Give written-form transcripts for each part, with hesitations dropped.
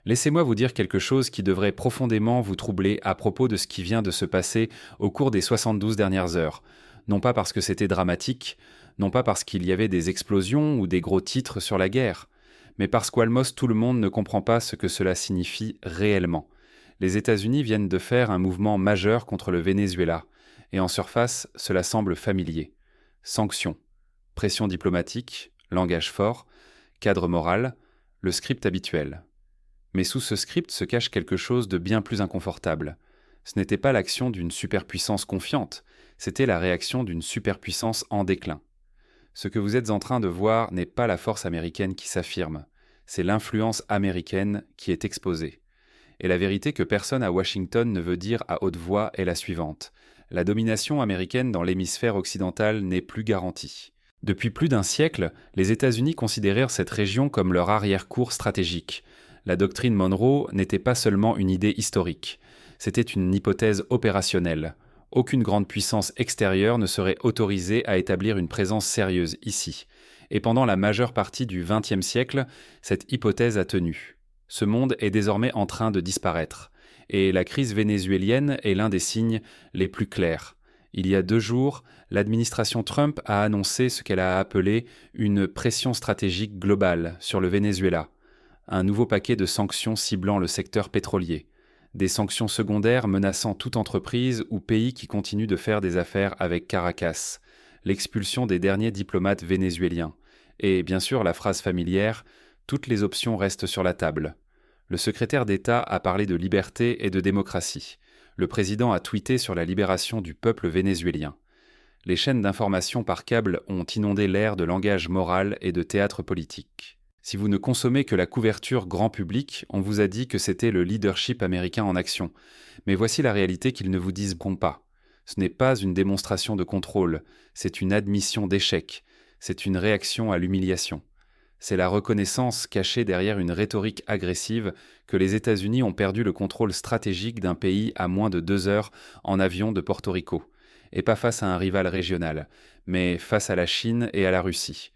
Laissez-moi vous dire quelque chose qui devrait profondément vous troubler à propos de ce qui vient de se passer au cours des 72 dernières heures. Non pas parce que c'était dramatique, non pas parce qu'il y avait des explosions ou des gros titres sur la guerre, mais parce qu'almost tout le monde ne comprend pas ce que cela signifie réellement. Les États-Unis viennent de faire un mouvement majeur contre le Venezuela, et en surface, cela semble familier. Sanctions, pression diplomatique, langage fort, cadre moral, le script habituel. Mais sous ce script se cache quelque chose de bien plus inconfortable. Ce n'était pas l'action d'une superpuissance confiante, c'était la réaction d'une superpuissance en déclin. Ce que vous êtes en train de voir n'est pas la force américaine qui s'affirme, c'est l'influence américaine qui est exposée. Et la vérité que personne à Washington ne veut dire à haute voix est la suivante. La domination américaine dans l'hémisphère occidental n'est plus garantie. Depuis plus d'un siècle, les États-Unis considérèrent cette région comme leur arrière-cour stratégique. La doctrine Monroe n'était pas seulement une idée historique, c'était une hypothèse opérationnelle. Aucune grande puissance extérieure ne serait autorisée à établir une présence sérieuse ici. Et pendant la majeure partie du XXe siècle, cette hypothèse a tenu. Ce monde est désormais en train de disparaître. Et la crise vénézuélienne est l'un des signes les plus clairs. Il y a 2 jours, l'administration Trump a annoncé ce qu'elle a appelé une pression stratégique globale sur le Venezuela. Un nouveau paquet de sanctions ciblant le secteur pétrolier. Des sanctions secondaires menaçant toute entreprise ou pays qui continue de faire des affaires avec Caracas. L'expulsion des derniers diplomates vénézuéliens. Et bien sûr la phrase familière « Toutes les options restent sur la table ». Le secrétaire d'État a parlé de liberté et de démocratie. Le président a tweeté sur la libération du peuple vénézuélien. Les chaînes d'information par câble ont inondé l'air de langage moral et de théâtre politique. Si vous ne consommez que la couverture grand public, on vous a dit que c'était le leadership américain en action. Mais voici la réalité qu'ils ne vous disent pas. Ce n'est pas une démonstration de contrôle, c'est une admission d'échec, c'est une réaction à l'humiliation. C'est la reconnaissance cachée derrière une rhétorique agressive que les États-Unis ont perdu le contrôle stratégique d'un pays à moins de 2 heures en avion de Porto Rico. Et pas face à un rival régional, mais face à la Chine et à la Russie.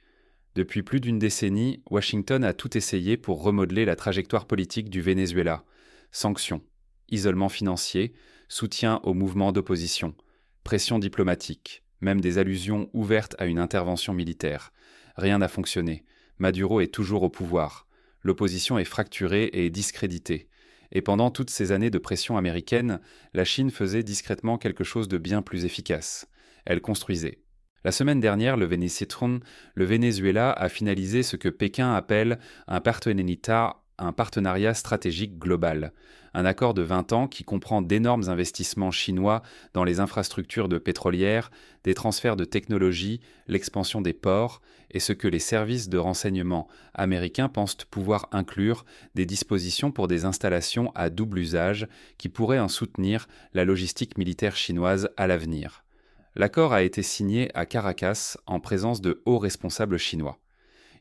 Depuis plus d'une décennie, Washington a tout essayé pour remodeler la trajectoire politique du Venezuela. Sanctions, isolement financier, soutien aux mouvements d'opposition, pression diplomatique, même des allusions ouvertes à une intervention militaire. Rien n'a fonctionné. Maduro est toujours au pouvoir. L'opposition est fracturée et discréditée. Et pendant toutes ces années de pression américaine, la Chine faisait discrètement quelque chose de bien plus efficace. Elle construisait. La semaine dernière, le Venezuela a finalisé ce que Pékin appelle un partenariat stratégique global, un accord de 20 ans qui comprend d'énormes investissements chinois dans les infrastructures de pétrolières, des transferts de technologies, l'expansion des ports, et ce que les services de renseignement américains pensent pouvoir inclure des dispositions pour des installations à double usage qui pourraient en soutenir la logistique militaire chinoise à l'avenir. L'accord a été signé à Caracas en présence de hauts responsables chinois.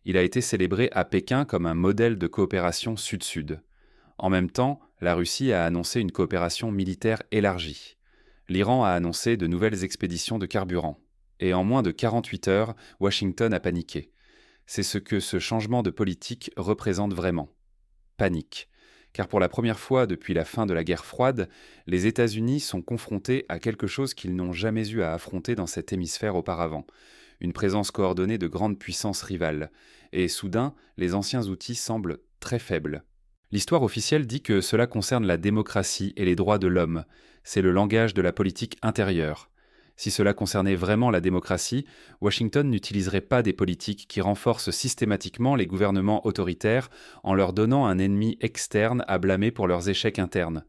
Il a été célébré à Pékin comme un modèle de coopération sud-sud. En même temps, la Russie a annoncé une coopération militaire élargie. L'Iran a annoncé de nouvelles expéditions de carburant. Et en moins de 48 heures, Washington a paniqué. C'est ce que ce changement de politique représente vraiment. Panique. Car pour la première fois depuis la fin de la guerre froide, les États-Unis sont confrontés à quelque chose qu'ils n'ont jamais eu à affronter dans cet hémisphère auparavant, une présence coordonnée de grandes puissances rivales, et soudain, les anciens outils semblent très faibles. L'histoire officielle dit que cela concerne la démocratie et les droits de l'homme, c'est le langage de la politique intérieure. Si cela concernait vraiment la démocratie, Washington n'utiliserait pas des politiques qui renforcent systématiquement les gouvernements autoritaires en leur donnant un ennemi externe à blâmer pour leurs échecs internes.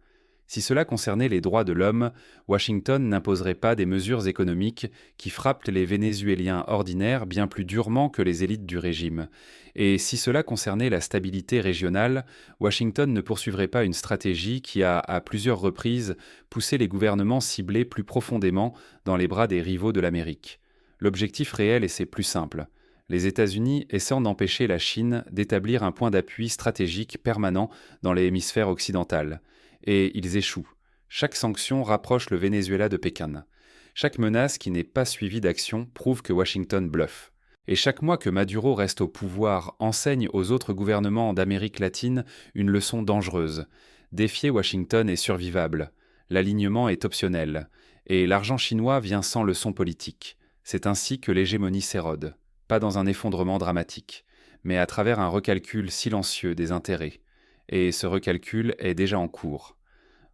Si cela concernait les droits de l'homme, Washington n'imposerait pas des mesures économiques qui frappent les Vénézuéliens ordinaires bien plus durement que les élites du régime. Et si cela concernait la stabilité régionale, Washington ne poursuivrait pas une stratégie qui a, à plusieurs reprises, poussé les gouvernements ciblés plus profondément dans les bras des rivaux de l'Amérique. L'objectif réel, et c'est plus simple, les États-Unis essaient d'empêcher la Chine d'établir un point d'appui stratégique permanent dans l'hémisphère occidental. Et ils échouent. Chaque sanction rapproche le Venezuela de Pékin. Chaque menace qui n'est pas suivie d'action prouve que Washington bluffe. Et chaque mois que Maduro reste au pouvoir enseigne aux autres gouvernements d'Amérique latine une leçon dangereuse. Défier Washington est survivable, l'alignement est optionnel, et l'argent chinois vient sans leçon politique. C'est ainsi que l'hégémonie s'érode, pas dans un effondrement dramatique, mais à travers un recalcul silencieux des intérêts. Et ce recalcul est déjà en cours.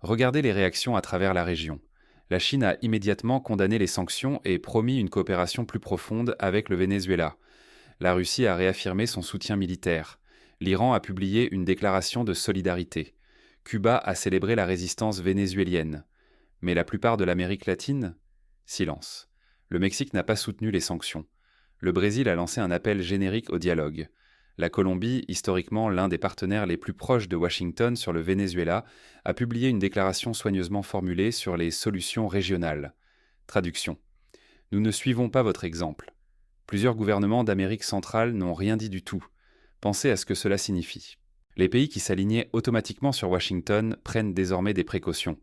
Regardez les réactions à travers la région. La Chine a immédiatement condamné les sanctions et promis une coopération plus profonde avec le Venezuela. La Russie a réaffirmé son soutien militaire. L'Iran a publié une déclaration de solidarité. Cuba a célébré la résistance vénézuélienne. Mais la plupart de l'Amérique latine? Silence. Le Mexique n'a pas soutenu les sanctions. Le Brésil a lancé un appel générique au dialogue. La Colombie, historiquement l'un des partenaires les plus proches de Washington sur le Venezuela, a publié une déclaration soigneusement formulée sur les solutions régionales. Traduction. Nous ne suivons pas votre exemple. Plusieurs gouvernements d'Amérique centrale n'ont rien dit du tout. Pensez à ce que cela signifie. Les pays qui s'alignaient automatiquement sur Washington prennent désormais des précautions.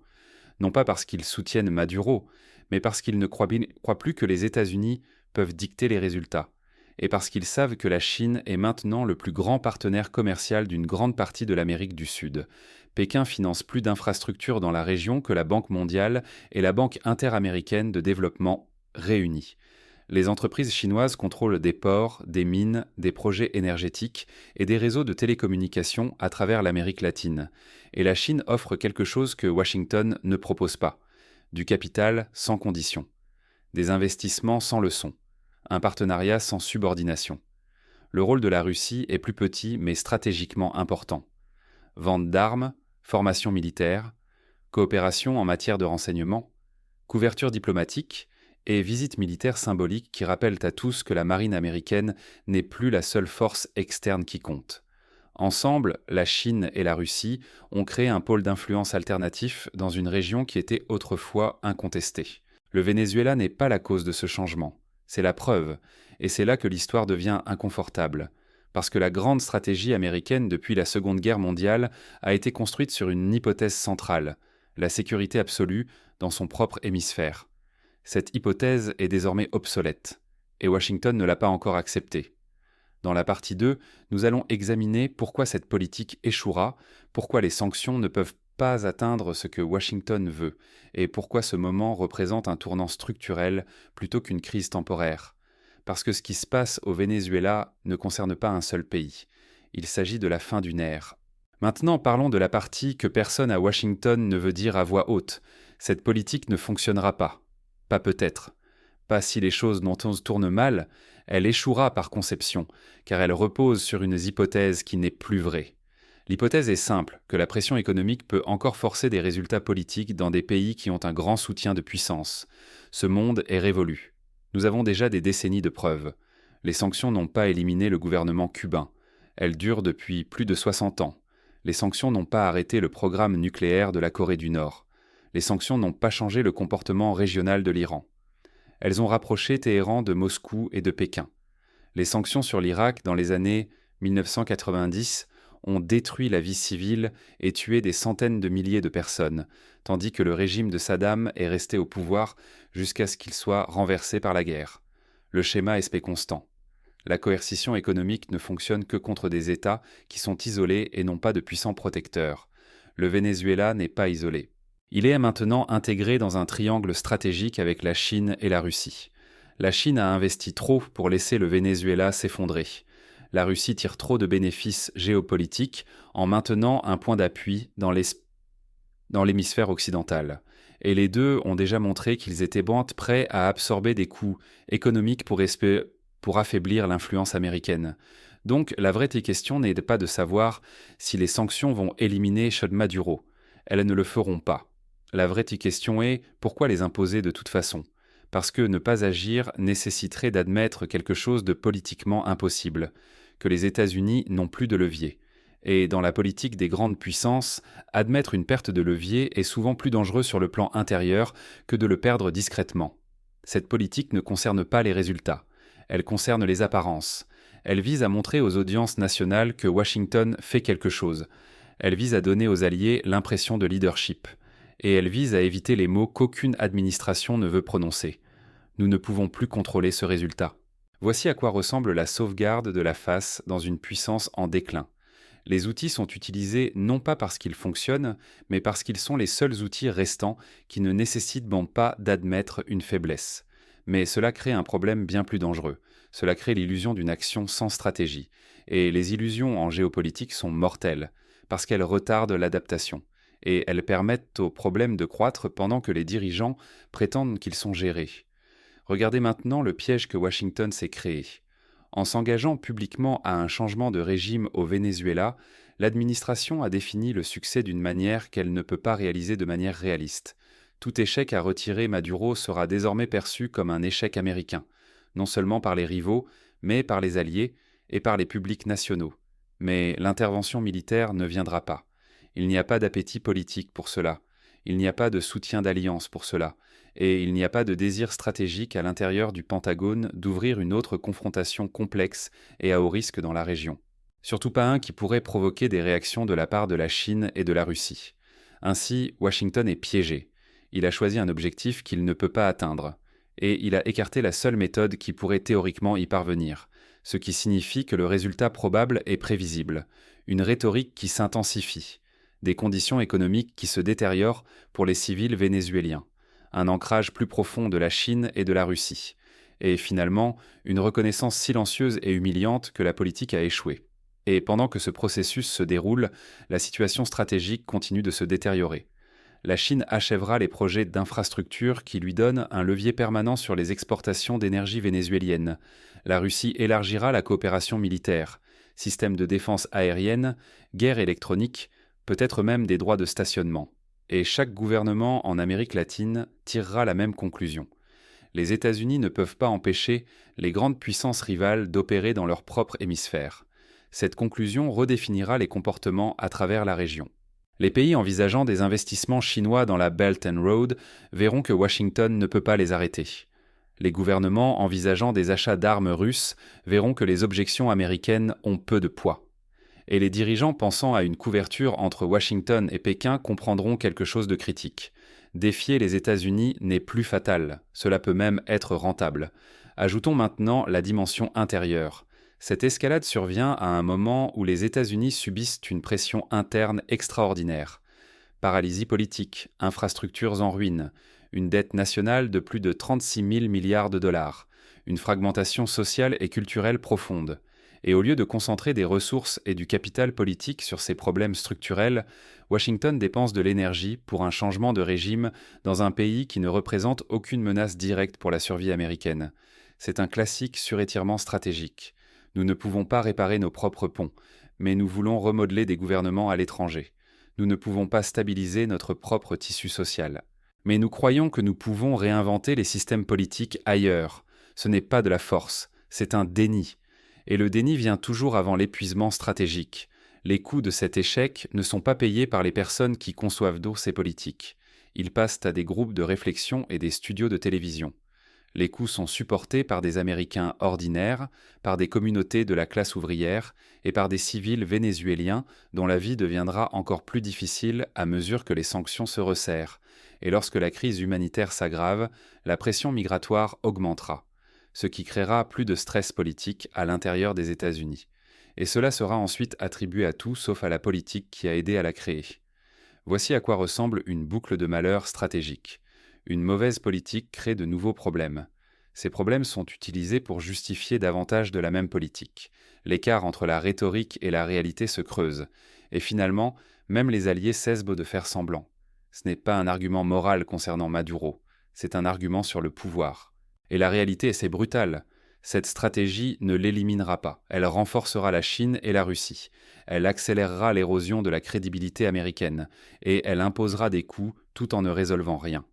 Non pas parce qu'ils soutiennent Maduro, mais parce qu'ils ne croient plus que les États-Unis peuvent dicter les résultats. Et parce qu'ils savent que la Chine est maintenant le plus grand partenaire commercial d'une grande partie de l'Amérique du Sud. Pékin finance plus d'infrastructures dans la région que la Banque mondiale et la Banque interaméricaine de développement réunies. Les entreprises chinoises contrôlent des ports, des mines, des projets énergétiques et des réseaux de télécommunications à travers l'Amérique latine. Et la Chine offre quelque chose que Washington ne propose pas. Du capital sans condition. Des investissements sans leçon. Un partenariat sans subordination. Le rôle de la Russie est plus petit mais stratégiquement important. Vente d'armes, formation militaire, coopération en matière de renseignement, couverture diplomatique et visites militaires symboliques qui rappellent à tous que la marine américaine n'est plus la seule force externe qui compte. Ensemble, la Chine et la Russie ont créé un pôle d'influence alternatif dans une région qui était autrefois incontestée. Le Venezuela n'est pas la cause de ce changement. C'est la preuve, et c'est là que l'histoire devient inconfortable, parce que la grande stratégie américaine depuis la Seconde Guerre mondiale a été construite sur une hypothèse centrale, la sécurité absolue dans son propre hémisphère. Cette hypothèse est désormais obsolète, et Washington ne l'a pas encore acceptée. Dans la partie 2, nous allons examiner pourquoi cette politique échouera, pourquoi les sanctions ne peuvent pas atteindre ce que Washington veut, et pourquoi ce moment représente un tournant structurel plutôt qu'une crise temporaire. Parce que ce qui se passe au Venezuela ne concerne pas un seul pays. Il s'agit de la fin d'une ère. Maintenant, parlons de la partie que personne à Washington ne veut dire à voix haute. Cette politique ne fonctionnera pas. Pas peut-être. Pas si les choses tournent mal, elle échouera par conception, car elle repose sur une hypothèse qui n'est plus vraie. L'hypothèse est simple, que la pression économique peut encore forcer des résultats politiques dans des pays qui ont un grand soutien de puissance. Ce monde est révolu. Nous avons déjà des décennies de preuves. Les sanctions n'ont pas éliminé le gouvernement cubain. Elles durent depuis plus de 60 ans. Les sanctions n'ont pas arrêté le programme nucléaire de la Corée du Nord. Les sanctions n'ont pas changé le comportement régional de l'Iran. Elles ont rapproché Téhéran de Moscou et de Pékin. Les sanctions sur l'Irak dans les années 1990 ont détruit la vie civile et tué des centaines de milliers de personnes, tandis que le régime de Saddam est resté au pouvoir jusqu'à ce qu'il soit renversé par la guerre. Le schéma est constant. La coercition économique ne fonctionne que contre des États qui sont isolés et n'ont pas de puissants protecteurs. Le Venezuela n'est pas isolé. Il est maintenant intégré dans un triangle stratégique avec la Chine et la Russie. La Chine a investi trop pour laisser le Venezuela s'effondrer. La Russie tire trop de bénéfices géopolitiques en maintenant un point d'appui dans l'hémisphère occidental. Et les deux ont déjà montré qu'ils étaient prêts à absorber des coûts économiques pour affaiblir l'influence américaine. Donc la vraie question n'est pas de savoir si les sanctions vont éliminer Maduro. Elles ne le feront pas. La vraie question est pourquoi les imposer de toute façon ? Parce que ne pas agir nécessiterait d'admettre quelque chose de politiquement impossible, que les États-Unis n'ont plus de levier. Et dans la politique des grandes puissances, admettre une perte de levier est souvent plus dangereux sur le plan intérieur que de le perdre discrètement. Cette politique ne concerne pas les résultats, elle concerne les apparences. Elle vise à montrer aux audiences nationales que Washington fait quelque chose. Elle vise à donner aux alliés l'impression de leadership. Et elle vise à éviter les mots qu'aucune administration ne veut prononcer. Nous ne pouvons plus contrôler ce résultat. Voici à quoi ressemble la sauvegarde de la face dans une puissance en déclin. Les outils sont utilisés non pas parce qu'ils fonctionnent, mais parce qu'ils sont les seuls outils restants qui ne nécessitent bon pas d'admettre une faiblesse. Mais cela crée un problème bien plus dangereux. Cela crée l'illusion d'une action sans stratégie. Et les illusions en géopolitique sont mortelles, parce qu'elles retardent l'adaptation. Et elles permettent aux problèmes de croître pendant que les dirigeants prétendent qu'ils sont gérés. Regardez maintenant le piège que Washington s'est créé. En s'engageant publiquement à un changement de régime au Venezuela, l'administration a défini le succès d'une manière qu'elle ne peut pas réaliser de manière réaliste. Tout échec à retirer Maduro sera désormais perçu comme un échec américain, non seulement par les rivaux, mais par les alliés et par les publics nationaux. Mais l'intervention militaire ne viendra pas. Il n'y a pas d'appétit politique pour cela. Il n'y a pas de soutien d'alliance pour cela. Et il n'y a pas de désir stratégique à l'intérieur du Pentagone d'ouvrir une autre confrontation complexe et à haut risque dans la région. Surtout pas un qui pourrait provoquer des réactions de la part de la Chine et de la Russie. Ainsi, Washington est piégé. Il a choisi un objectif qu'il ne peut pas atteindre. Et il a écarté la seule méthode qui pourrait théoriquement y parvenir, ce qui signifie que le résultat probable est prévisible, une rhétorique qui s'intensifie, des conditions économiques qui se détériorent pour les civils vénézuéliens, un ancrage plus profond de la Chine et de la Russie, et finalement une reconnaissance silencieuse et humiliante que la politique a échoué. Et pendant que ce processus se déroule, la situation stratégique continue de se détériorer. La Chine achèvera les projets d'infrastructure qui lui donnent un levier permanent sur les exportations d'énergie vénézuélienne. La Russie élargira la coopération militaire, système de défense aérienne, guerre électronique, peut-être même des droits de stationnement. Et chaque gouvernement en Amérique latine tirera la même conclusion. Les États-Unis ne peuvent pas empêcher les grandes puissances rivales d'opérer dans leur propre hémisphère. Cette conclusion redéfinira les comportements à travers la région. Les pays envisageant des investissements chinois dans la Belt and Road verront que Washington ne peut pas les arrêter. Les gouvernements envisageant des achats d'armes russes verront que les objections américaines ont peu de poids. Et les dirigeants pensant à une couverture entre Washington et Pékin comprendront quelque chose de critique. Défier les États-Unis n'est plus fatal, cela peut même être rentable. Ajoutons maintenant la dimension intérieure. Cette escalade survient à un moment où les États-Unis subissent une pression interne extraordinaire. Paralysie politique, infrastructures en ruine, une dette nationale de plus de 36 000 milliards de dollars, une fragmentation sociale et culturelle profonde. Et au lieu de concentrer des ressources et du capital politique sur ces problèmes structurels, Washington dépense de l'énergie pour un changement de régime dans un pays qui ne représente aucune menace directe pour la survie américaine. C'est un classique surétirement stratégique. Nous ne pouvons pas réparer nos propres ponts, mais nous voulons remodeler des gouvernements à l'étranger. Nous ne pouvons pas stabiliser notre propre tissu social. Mais nous croyons que nous pouvons réinventer les systèmes politiques ailleurs. Ce n'est pas de la force, c'est un déni. Et le déni vient toujours avant l'épuisement stratégique. Les coûts de cet échec ne sont pas payés par les personnes qui conçoivent d'eau ces politiques. Ils passent à des groupes de réflexion et des studios de télévision. Les coûts sont supportés par des Américains ordinaires, par des communautés de la classe ouvrière et par des civils vénézuéliens dont la vie deviendra encore plus difficile à mesure que les sanctions se resserrent. Et lorsque la crise humanitaire s'aggrave, la pression migratoire augmentera, ce qui créera plus de stress politique à l'intérieur des États-Unis. Et cela sera ensuite attribué à tout sauf à la politique qui a aidé à la créer. Voici à quoi ressemble une boucle de malheur stratégique. Une mauvaise politique crée de nouveaux problèmes. Ces problèmes sont utilisés pour justifier davantage de la même politique. L'écart entre la rhétorique et la réalité se creuse. Et finalement, même les alliés cessent de faire semblant. Ce n'est pas un argument moral concernant Maduro, c'est un argument sur le pouvoir. Et la réalité, c'est brutal. Cette stratégie ne l'éliminera pas. Elle renforcera la Chine et la Russie. Elle accélérera l'érosion de la crédibilité américaine. Et elle imposera des coûts tout en ne résolvant rien.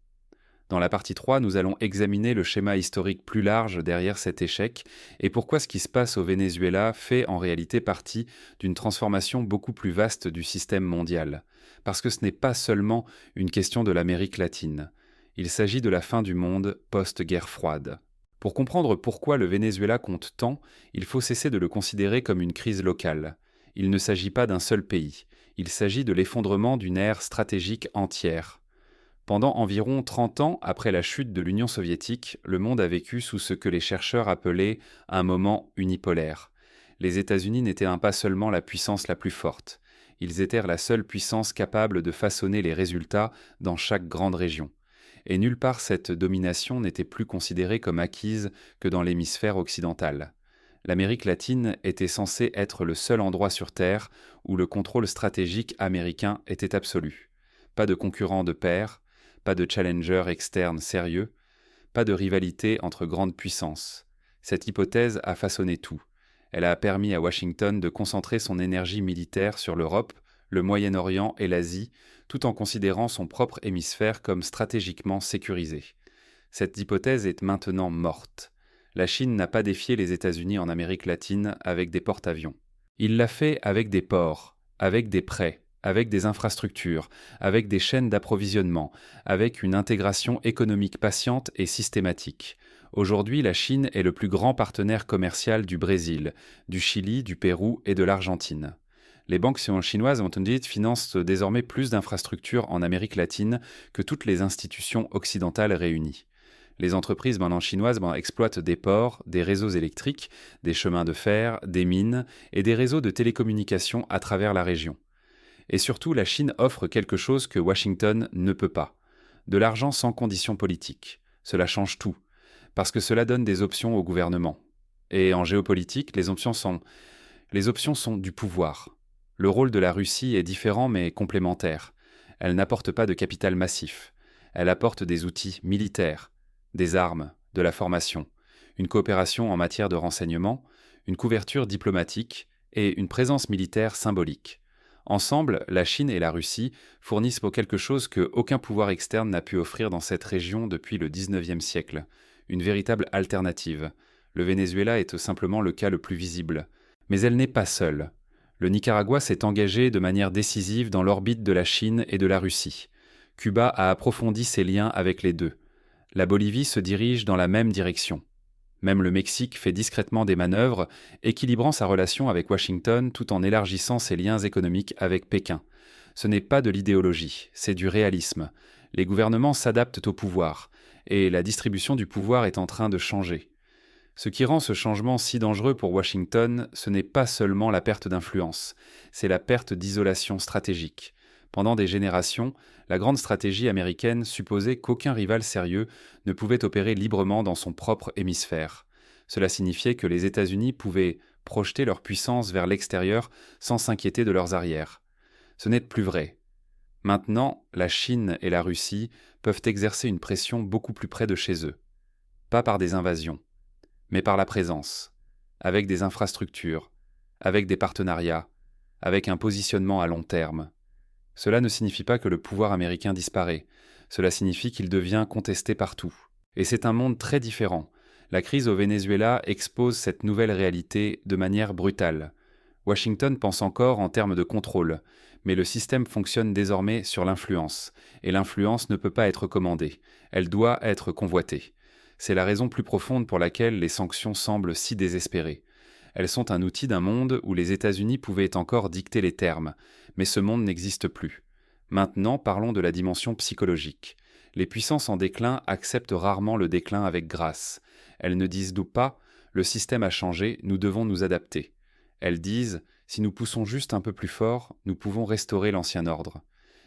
Dans la partie 3, nous allons examiner le schéma historique plus large derrière cet échec et pourquoi ce qui se passe au Venezuela fait en réalité partie d'une transformation beaucoup plus vaste du système mondial. Parce que ce n'est pas seulement une question de l'Amérique latine. Il s'agit de la fin du monde post-guerre froide. Pour comprendre pourquoi le Venezuela compte tant, il faut cesser de le considérer comme une crise locale. Il ne s'agit pas d'un seul pays. Il s'agit de l'effondrement d'une ère stratégique entière. Pendant environ 30 ans après la chute de l'Union soviétique, le monde a vécu sous ce que les chercheurs appelaient un moment unipolaire. Les États-Unis n'étaient pas seulement la puissance la plus forte, ils étaient la seule puissance capable de façonner les résultats dans chaque grande région. Et nulle part cette domination n'était plus considérée comme acquise que dans l'hémisphère occidental. L'Amérique latine était censée être le seul endroit sur Terre où le contrôle stratégique américain était absolu. Pas de concurrents de pair, pas de challenger externe sérieux, pas de rivalité entre grandes puissances. Cette hypothèse a façonné tout. Elle a permis à Washington de concentrer son énergie militaire sur l'Europe, le Moyen-Orient et l'Asie, tout en considérant son propre hémisphère comme stratégiquement sécurisé. Cette hypothèse est maintenant morte. La Chine n'a pas défié les États-Unis en Amérique latine avec des porte-avions. Il l'a fait avec des ports, avec des prêts, avec des infrastructures, avec des chaînes d'approvisionnement, avec une intégration économique patiente et systématique. Aujourd'hui, la Chine est le plus grand partenaire commercial du Brésil, du Chili, du Pérou et de l'Argentine. Les banques chinoises, on dit, financent désormais plus d'infrastructures en Amérique latine que toutes les institutions occidentales réunies. Les entreprises maintenant chinoises exploitent des ports, des réseaux électriques, des chemins de fer, des mines et des réseaux de télécommunications à travers la région. Et surtout, la Chine offre quelque chose que Washington ne peut pas. De l'argent sans conditions politiques. Cela change tout, parce que cela donne des options au gouvernement. Et en géopolitique, les options sont du pouvoir. Le rôle de la Russie est différent mais complémentaire. Elle n'apporte pas de capital massif. Elle apporte des outils militaires, des armes, de la formation, une coopération en matière de renseignement, une couverture diplomatique et une présence militaire symbolique. Ensemble, la Chine et la Russie fournissent pour quelque chose que aucun pouvoir externe n'a pu offrir dans cette région depuis le XIXe siècle, une véritable alternative. Le Venezuela est simplement le cas le plus visible. Mais elle n'est pas seule. Le Nicaragua s'est engagé de manière décisive dans l'orbite de la Chine et de la Russie. Cuba a approfondi ses liens avec les deux. La Bolivie se dirige dans la même direction. Même le Mexique fait discrètement des manœuvres, équilibrant sa relation avec Washington tout en élargissant ses liens économiques avec Pékin. Ce n'est pas de l'idéologie, c'est du réalisme. Les gouvernements s'adaptent au pouvoir, et la distribution du pouvoir est en train de changer. Ce qui rend ce changement si dangereux pour Washington, ce n'est pas seulement la perte d'influence, c'est la perte d'isolation stratégique. Pendant des générations, la grande stratégie américaine supposait qu'aucun rival sérieux ne pouvait opérer librement dans son propre hémisphère. Cela signifiait que les États-Unis pouvaient projeter leur puissance vers l'extérieur sans s'inquiéter de leurs arrières. Ce n'est plus vrai. Maintenant, la Chine et la Russie peuvent exercer une pression beaucoup plus près de chez eux. Pas par des invasions, mais par la présence, avec des infrastructures, avec des partenariats, avec un positionnement à long terme. Cela ne signifie pas que le pouvoir américain disparaît, cela signifie qu'il devient contesté partout. Et c'est un monde très différent. La crise au Venezuela expose cette nouvelle réalité de manière brutale. Washington pense encore en termes de contrôle, mais le système fonctionne désormais sur l'influence, et l'influence ne peut pas être commandée, elle doit être convoitée. C'est la raison plus profonde pour laquelle les sanctions semblent si désespérées. Elles sont un outil d'un monde où les États-Unis pouvaient encore dicter les termes, mais ce monde n'existe plus. Maintenant, parlons de la dimension psychologique. Les puissances en déclin acceptent rarement le déclin avec grâce. Elles ne disent pas « le système a changé, nous devons nous adapter ». Elles disent « si nous poussons juste un peu plus fort, nous pouvons restaurer l'ancien ordre ».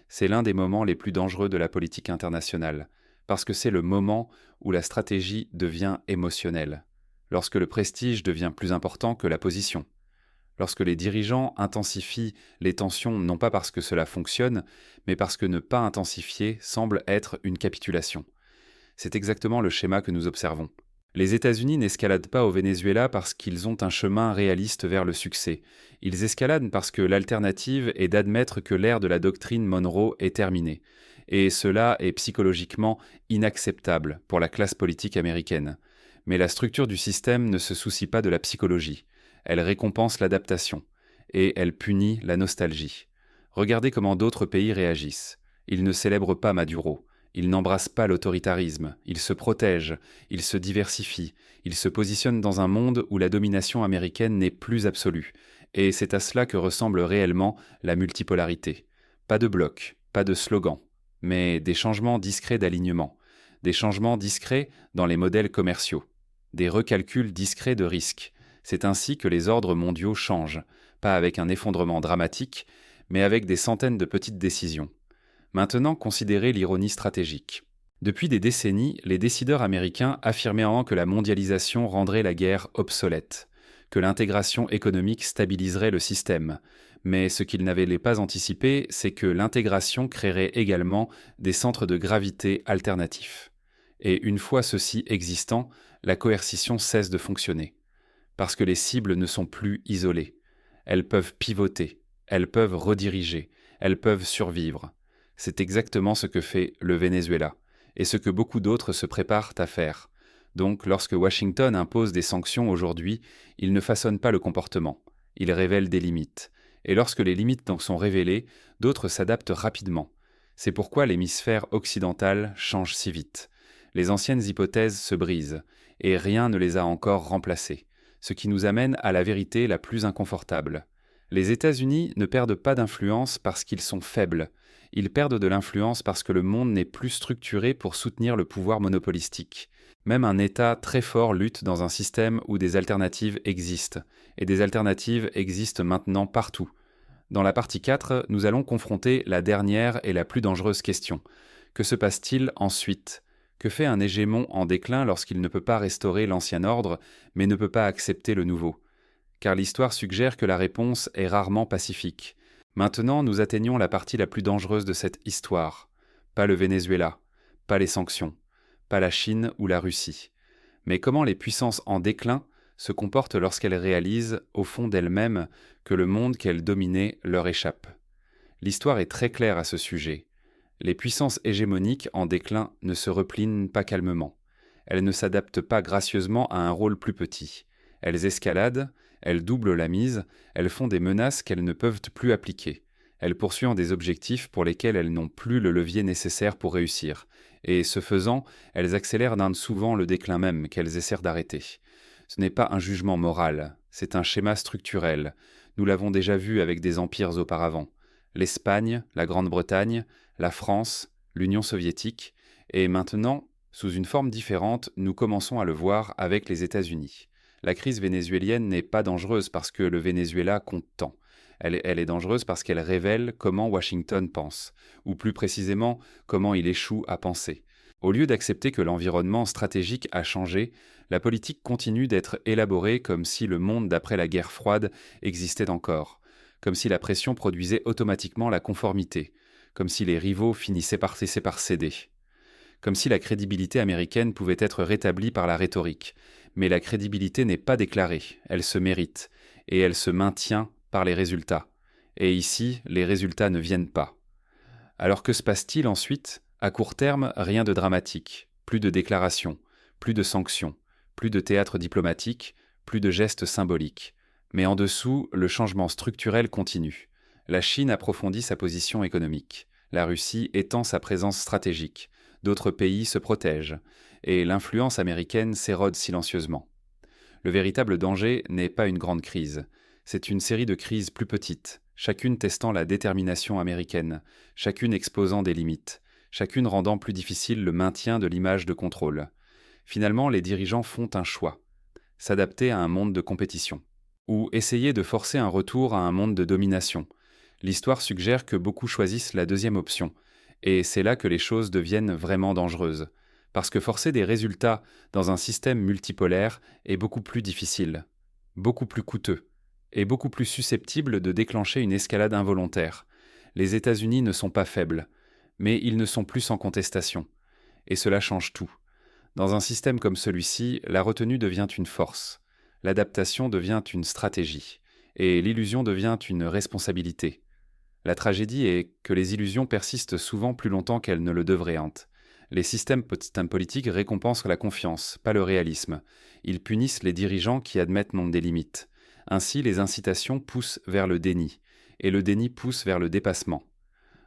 C'est l'un des moments les plus dangereux de la politique internationale, parce que c'est le moment où la stratégie devient émotionnelle. Lorsque le prestige devient plus important que la position. Lorsque les dirigeants intensifient les tensions non pas parce que cela fonctionne, mais parce que ne pas intensifier semble être une capitulation. C'est exactement le schéma que nous observons. Les États-Unis n'escaladent pas au Venezuela parce qu'ils ont un chemin réaliste vers le succès. Ils escaladent parce que l'alternative est d'admettre que l'ère de la doctrine Monroe est terminée. Et cela est psychologiquement inacceptable pour la classe politique américaine. Mais la structure du système ne se soucie pas de la psychologie. Elle récompense l'adaptation. Et elle punit la nostalgie. Regardez comment d'autres pays réagissent. Ils ne célèbrent pas Maduro. Ils n'embrassent pas l'autoritarisme. Ils se protègent. Ils se diversifient. Ils se positionnent dans un monde où la domination américaine n'est plus absolue. Et c'est à cela que ressemble réellement la multipolarité. Pas de bloc, pas de slogan, mais des changements discrets d'alignement, des changements discrets dans les modèles commerciaux, des recalculs discrets de risques. C'est ainsi que les ordres mondiaux changent, pas avec un effondrement dramatique, mais avec des centaines de petites décisions. Maintenant, considérez l'ironie stratégique. Depuis des décennies, les décideurs américains affirmaient que la mondialisation rendrait la guerre obsolète, que l'intégration économique stabiliserait le système. Mais ce qu'ils n'avaient pas anticipé, c'est que l'intégration créerait également des centres de gravité alternatifs. Et une fois ceux-ci existants, la coercition cesse de fonctionner. Parce que les cibles ne sont plus isolées. Elles peuvent pivoter, elles peuvent rediriger, elles peuvent survivre. C'est exactement ce que fait le Venezuela, et ce que beaucoup d'autres se préparent à faire. Donc, lorsque Washington impose des sanctions aujourd'hui, il ne façonne pas le comportement, il révèle des limites. Et lorsque les limites donc sont révélées, d'autres s'adaptent rapidement. C'est pourquoi l'hémisphère occidental change si vite. Les anciennes hypothèses se brisent, et rien ne les a encore remplacées, ce qui nous amène à la vérité la plus inconfortable. Les États-Unis ne perdent pas d'influence parce qu'ils sont faibles. Ils perdent de l'influence parce que le monde n'est plus structuré pour soutenir le pouvoir monopolistique. Même un État très fort lutte dans un système où des alternatives existent. Et des alternatives existent maintenant partout. Dans la partie 4, nous allons confronter la dernière et la plus dangereuse question. Que se passe-t-il ensuite ? Que fait un hégémon en déclin lorsqu'il ne peut pas restaurer l'ancien ordre, mais ne peut pas accepter le nouveau ? Car l'histoire suggère que la réponse est rarement pacifique. Maintenant, nous atteignons la partie la plus dangereuse de cette histoire. Pas le Venezuela, pas les sanctions, pas la Chine ou la Russie. Mais comment les puissances en déclin se comportent lorsqu'elles réalisent, au fond d'elles-mêmes, que le monde qu'elles dominaient leur échappe. L'histoire est très claire à ce sujet. Les puissances hégémoniques en déclin ne se replient pas calmement. Elles ne s'adaptent pas gracieusement à un rôle plus petit. Elles escaladent, elles doublent la mise, elles font des menaces qu'elles ne peuvent plus appliquer. Elles poursuivent des objectifs pour lesquels elles n'ont plus le levier nécessaire pour réussir. Et ce faisant, elles accélèrent d'un souvent le déclin même qu'elles essaient d'arrêter. Ce n'est pas un jugement moral, c'est un schéma structurel. Nous l'avons déjà vu avec des empires auparavant. L'Espagne, la Grande-Bretagne, la France, l'Union soviétique, et maintenant, sous une forme différente, nous commençons à le voir avec les États-Unis. La crise vénézuélienne n'est pas dangereuse parce que le Venezuela compte tant. Elle est dangereuse parce qu'elle révèle comment Washington pense, ou plus précisément, comment il échoue à penser. Au lieu d'accepter que l'environnement stratégique a changé, la politique continue d'être élaborée comme si le monde d'après la guerre froide existait encore, comme si la pression produisait automatiquement la conformité, comme si les rivaux finissaient par céder, comme si la crédibilité américaine pouvait être rétablie par la rhétorique. Mais la crédibilité n'est pas déclarée, elle se mérite, et elle se maintient par les résultats. Et ici, les résultats ne viennent pas. Alors que se passe-t-il ensuite ? À court terme, rien de dramatique, plus de déclarations, plus de sanctions, plus de théâtre diplomatique, plus de gestes symboliques. Mais en dessous, le changement structurel continue. La Chine approfondit sa position économique, la Russie étend sa présence stratégique, d'autres pays se protègent, et l'influence américaine s'érode silencieusement. Le véritable danger n'est pas une grande crise, c'est une série de crises plus petites, chacune testant la détermination américaine, chacune exposant des limites, chacune rendant plus difficile le maintien de l'image de contrôle. Finalement, les dirigeants font un choix, s'adapter à un monde de compétition, ou essayer de forcer un retour à un monde de domination. L'histoire suggère que beaucoup choisissent la deuxième option, et c'est là que les choses deviennent vraiment dangereuses. Parce que forcer des résultats dans un système multipolaire est beaucoup plus difficile, beaucoup plus coûteux, et beaucoup plus susceptible de déclencher une escalade involontaire. Les États-Unis ne sont pas faibles, mais ils ne sont plus sans contestation. Et cela change tout. Dans un système comme celui-ci, la retenue devient une force, l'adaptation devient une stratégie, et l'illusion devient une responsabilité. La tragédie est que les illusions persistent souvent plus longtemps qu'elles ne le devraient. Les systèmes politiques récompensent la confiance, pas le réalisme. Ils punissent les dirigeants qui admettent non des limites. Ainsi, les incitations poussent vers le déni, et le déni pousse vers le dépassement.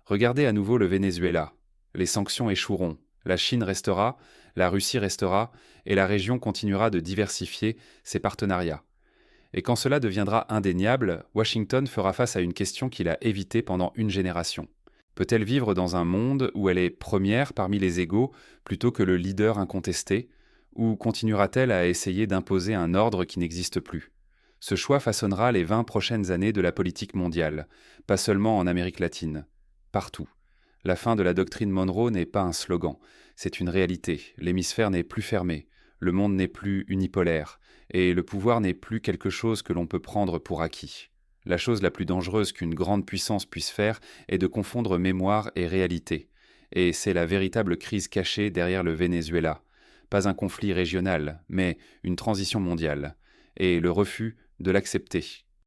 Regardez à nouveau le Venezuela. Les sanctions échoueront, la Chine restera, la Russie restera, et la région continuera de diversifier ses partenariats. Et quand cela deviendra indéniable, Washington fera face à une question qu'il a évitée pendant une génération. Peut-elle vivre dans un monde où elle est première parmi les égaux plutôt que le leader incontesté, ou continuera-t-elle à essayer d'imposer un ordre qui n'existe plus? Ce choix façonnera les 20 prochaines années de la politique mondiale, pas seulement en Amérique latine, partout. La fin de la doctrine Monroe n'est pas un slogan, c'est une réalité. L'hémisphère n'est plus fermé, le monde n'est plus unipolaire, et le pouvoir n'est plus quelque chose que l'on peut prendre pour acquis. La chose la plus dangereuse qu'une grande puissance puisse faire est de confondre mémoire et réalité. Et c'est la véritable crise cachée derrière le Venezuela. Pas un conflit régional, mais une transition mondiale. Et le refus de l'accepter